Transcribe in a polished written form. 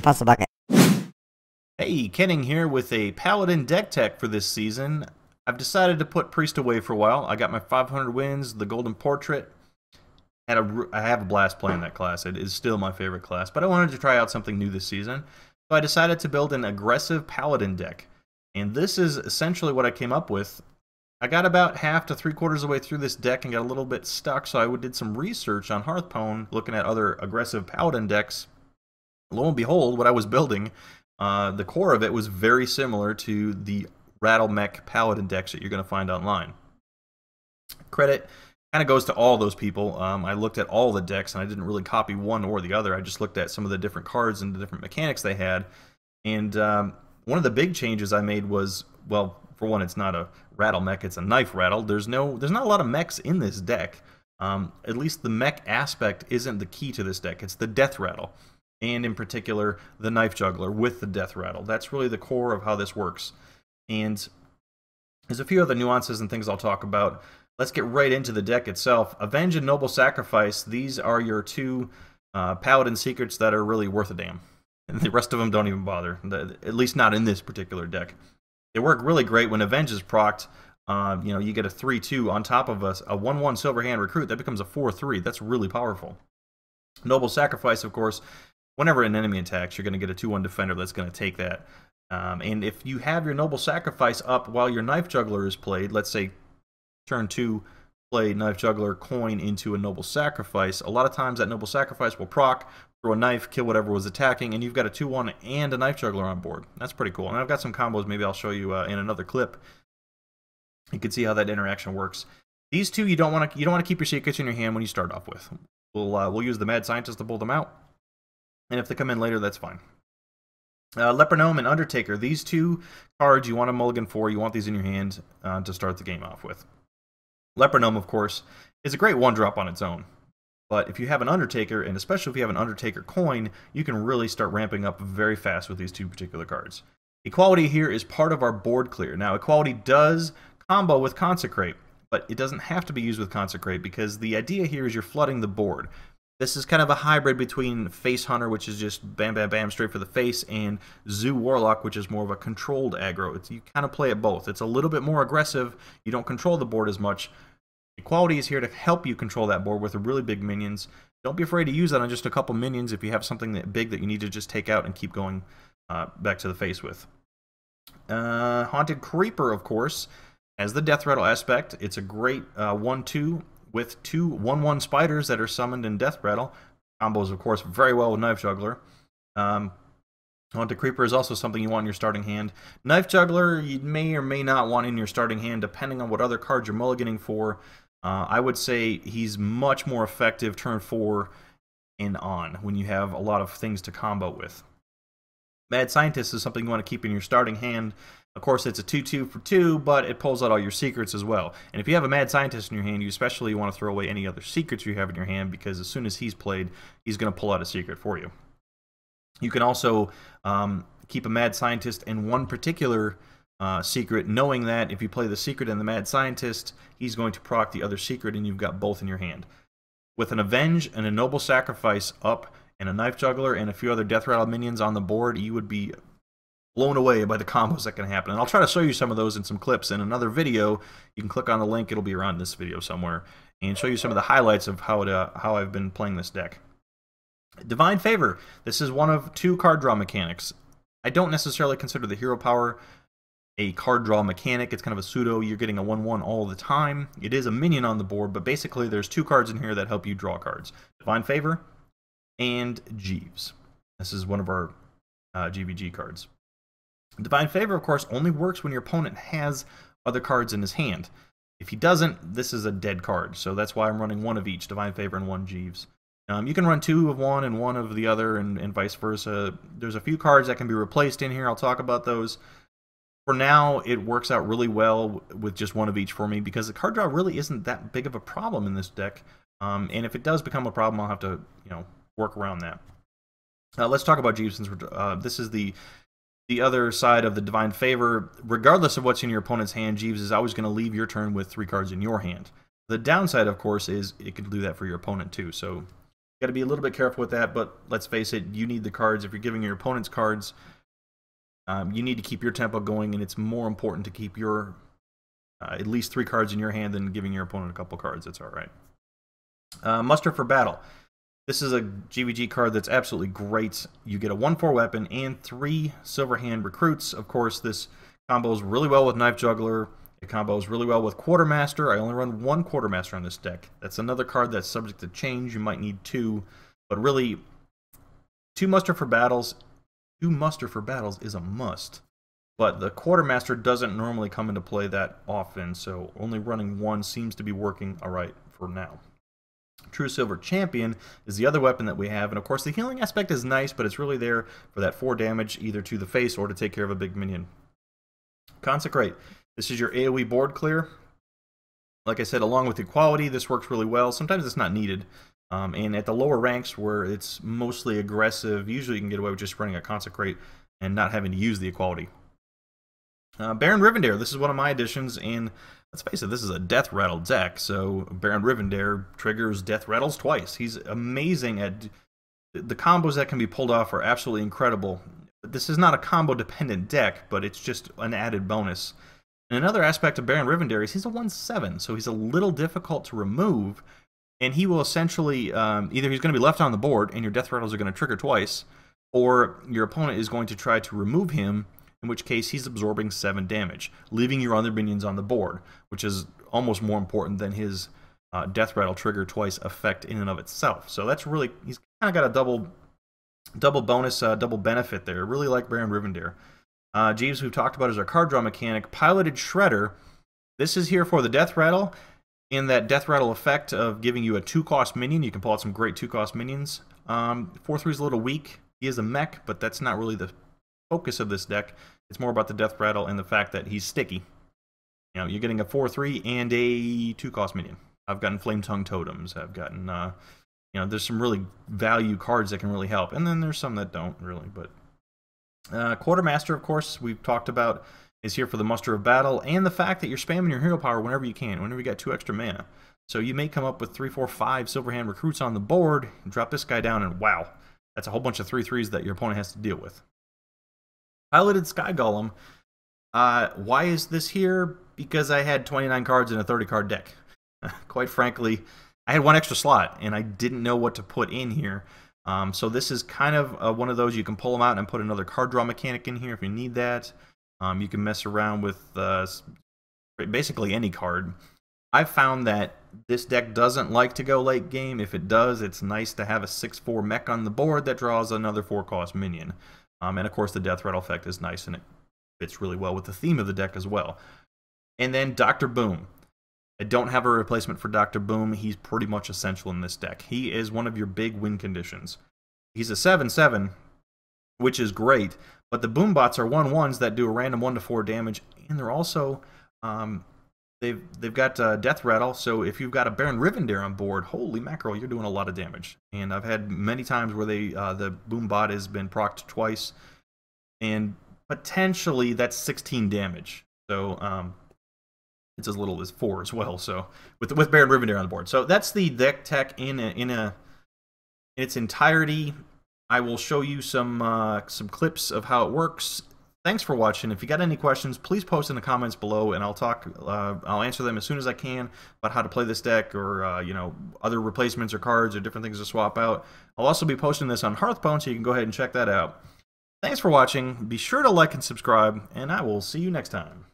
Pass the bucket. Hey, Kenning here with a Paladin deck tech for this season. I've decided to put Priest away for a while. I got my 500 wins, the Golden Portrait. I have a blast playing that class. It is still my favorite class, but I wanted to try out something new this season. So I decided to build an aggressive Paladin deck. And this is essentially what I came up with. I got about half to three-quarters of the way through this deck and got a little bit stuck, so I did some research on Hearthstone, looking at other aggressive Paladin decks. Lo and behold, what I was building, the core of it was very similar to the Rattle mech Paladin decks that you're going to find online. Credit kind of goes to all those people. I looked at all the decks, and I didn't really copy one or the other. I just looked at some of the different cards and the different mechanics they had. And one of the big changes I made was, well, for one, it's not a Rattle mech, it's a knife rattle. There's not a lot of mechs in this deck. At least the mech aspect isn't the key to this deck. It's the death rattle, and in particular, the knife juggler with the death rattle. That's really the core of how this works. And there's a few other nuances and things I'll talk about. Let's get right into the deck itself. Avenge and Noble Sacrifice, these are your two Paladin secrets that are really worth a damn. And the rest of them don't even bother, at least not in this particular deck. They work really great when Avenge is procced. You get a 3-2 on top of a 1-1 Silver Hand Recruit. That becomes a 4-3. That's really powerful. Noble Sacrifice, of course, whenever an enemy attacks, you're going to get a 2-1 Defender that's going to take that. And if you have your Noble Sacrifice up while your Knife Juggler is played, let's say turn 2, play Knife Juggler, coin into a Noble Sacrifice, a lot of times that Noble Sacrifice will proc, throw a knife, kill whatever was attacking, and you've got a 2-1 and a Knife Juggler on board. That's pretty cool. And I've got some combos maybe I'll show you in another clip. You can see how that interaction works. These two you don't want to keep your secrets in your hand when you start off with. We'll use the Mad Scientist to pull them out, and if they come in later, that's fine. Leper-Gnome and Undertaker, these two cards you want a mulligan for. You want these in your hand to start the game off with. Leper-Gnome, of course, is a great one-drop on its own. But if you have an Undertaker, and especially if you have an Undertaker coin, you can really start ramping up very fast with these two particular cards. Equality here is part of our board clear. Now, Equality does combo with Consecrate, but it doesn't have to be used with Consecrate because the idea here is you're flooding the board. This is kind of a hybrid between Face Hunter, which is just bam, bam, bam, straight for the face, and Zoo Warlock, which is more of a controlled aggro. You kind of play it both. It's a little bit more aggressive. You don't control the board as much. Equality is here to help you control that board with really big minions. Don't be afraid to use that on just a couple minions if you have something that big that you need to just take out and keep going back to the face with. Haunted Creeper, of course, has the Death Rattle aspect. It's a great 1-2 with two 1-1 spiders that are summoned in Death Rattle. Combos, of course, very well with Knife Juggler. Haunted Creeper is also something you want in your starting hand. Knife Juggler you may or may not want in your starting hand depending on what other cards you're mulliganing for. I would say he's much more effective turn 4 and on when you have a lot of things to combo with. Mad Scientist is something you want to keep in your starting hand. Of course, it's a 2-2 for 2, but it pulls out all your secrets as well. And if you have a Mad Scientist in your hand, you especially want to throw away any other secrets you have in your hand because as soon as he's played, he's going to pull out a secret for you. You can also keep a Mad Scientist in one particular secret, knowing that if you play the secret and the Mad Scientist, he's going to proc the other secret, and you've got both in your hand. With an Avenge and a Noble Sacrifice up, and a Knife Juggler, and a few other Death Rattle minions on the board, you would be blown away by the combos that can happen. And I'll try to show you some of those in some clips in another video. You can click on the link, it'll be around this video somewhere, and show you some of the highlights of how I've been playing this deck. Divine Favor. This is one of two card draw mechanics. I don't necessarily consider the Hero Power a card draw mechanic. It's kind of a pseudo. You're getting a 1-1 all the time. It is a minion on the board, but basically there's two cards in here that help you draw cards. Divine Favor and Jeeves. This is one of our GVG cards. Divine Favor, of course, only works when your opponent has other cards in his hand. If he doesn't, this is a dead card, so that's why I'm running one of each, Divine Favor and one Jeeves. You can run 2 of one and 1 of the other, and vice versa. There's a few cards that can be replaced in here. I'll talk about those. For now, it works out really well with just one of each for me because the card draw really isn't that big of a problem in this deck. And if it does become a problem, I'll have to, work around that. Let's talk about Jeeves since this is the other side of the Divine Favor. Regardless of what's in your opponent's hand, Jeeves is always going to leave your turn with 3 cards in your hand. The downside, of course, is it can do that for your opponent too. So Got to be a little bit careful with that, but let's face it, you need the cards. If you're giving your opponents cards, you need to keep your tempo going, and it's more important to keep your at least 3 cards in your hand than giving your opponent a couple cards. That's all right. Muster for Battle. This is a GVG card that's absolutely great. You get a 1/4 weapon and 3 Silver Hand recruits. Of course, this combos really well with Knife Juggler. It combos really well with Quartermaster. I only run 1 Quartermaster on this deck. That's another card that's subject to change. You might need 2, but really, 2 Muster for Battles. 2 Muster for Battles is a must. But the Quartermaster doesn't normally come into play that often, so only running 1 seems to be working alright for now. True Silver Champion is the other weapon that we have, and of course the healing aspect is nice, but it's really there for that 4 damage either to the face or to take care of a big minion. Consecrate. This is your AoE board clear. Like I said, along with Equality, this works really well. Sometimes it's not needed. And at the lower ranks where it's mostly aggressive, usually you can get away with just running a Consecrate and not having to use the Equality. Baron Rivendare, this is one of my additions, and let's face it, this is a Death Rattle deck, so Baron Rivendare triggers Death Rattles twice. He's amazing at... The combos that can be pulled off are absolutely incredible. This is not a combo-dependent deck, but it's just an added bonus. And another aspect of Baron Rivendare is he's a 1/7, so he's a little difficult to remove, and he will essentially... either he's going to be left on the board, and your Death Rattles are going to trigger twice, or your opponent is going to try to remove him, in which case he's absorbing 7 damage, leaving your other minions on the board, which is almost more important than his Death Rattle trigger twice effect in and of itself. So that's really, he's kind of got a double bonus, double benefit there. Really like Baron Rivendare. Jeeves, we've talked about, is our card draw mechanic. Piloted Shredder. This is here for the Death Rattle, in that Death Rattle effect of giving you a 2-cost minion. You can pull out some great 2-cost minions. 4/3 is a little weak. He is a mech, but that's not really the focus of this deck. It's more about the Death Rattle and the fact that he's sticky. You know, you're getting a 4/3 and a 2-cost minion. I've gotten Flame Tongue Totems. I've gotten, you know, there's some really value cards that can really help. And then there's some that don't really, but... Quartermaster, of course, we've talked about, is here for the Muster of Battle, and the fact that you're spamming your hero power whenever you can, whenever you got 2 extra mana. So you may come up with 3, 4, 5 Silver Hand recruits on the board, and drop this guy down, and wow, that's a whole bunch of 3/3s that your opponent has to deal with. Piloted Sky Golem. Why is this here? Because I had 29 cards in a 30-card deck. Quite frankly, I had 1 extra slot, and I didn't know what to put in here. So this is kind of one of those, you can pull them out and put another card draw mechanic in here if you need that. You can mess around with basically any card. I've found that this deck doesn't like to go late game. If it does, it's nice to have a 6/4 mech on the board that draws another 4-cost minion. And of course the Death Rattle effect is nice, and it fits really well with the theme of the deck as well. And then Dr. Boom. I don't have a replacement for Dr. Boom. He's pretty much essential in this deck. He is one of your big win conditions. He's a 7/7, which is great, but the Boom bots are 1/1s that do a random 1 to 4 damage, and they're also they've got Death Rattle. So if you've got a Baron Rivendare on board, holy mackerel, you're doing a lot of damage. And I've had many times where the Boom bot has been procced twice, and potentially that's 16 damage. So it's as little as 4 as well. So with Baron Rivendare on the board, so that's the deck tech in its entirety. I will show you some clips of how it works. Thanks for watching. If you got any questions, please post in the comments below, and I'll answer them as soon as I can about how to play this deck, or you know, other replacements or cards or different things to swap out. I'll also be posting this on Hearthstone, so you can go ahead and check that out. Thanks for watching. Be sure to like and subscribe, and I will see you next time.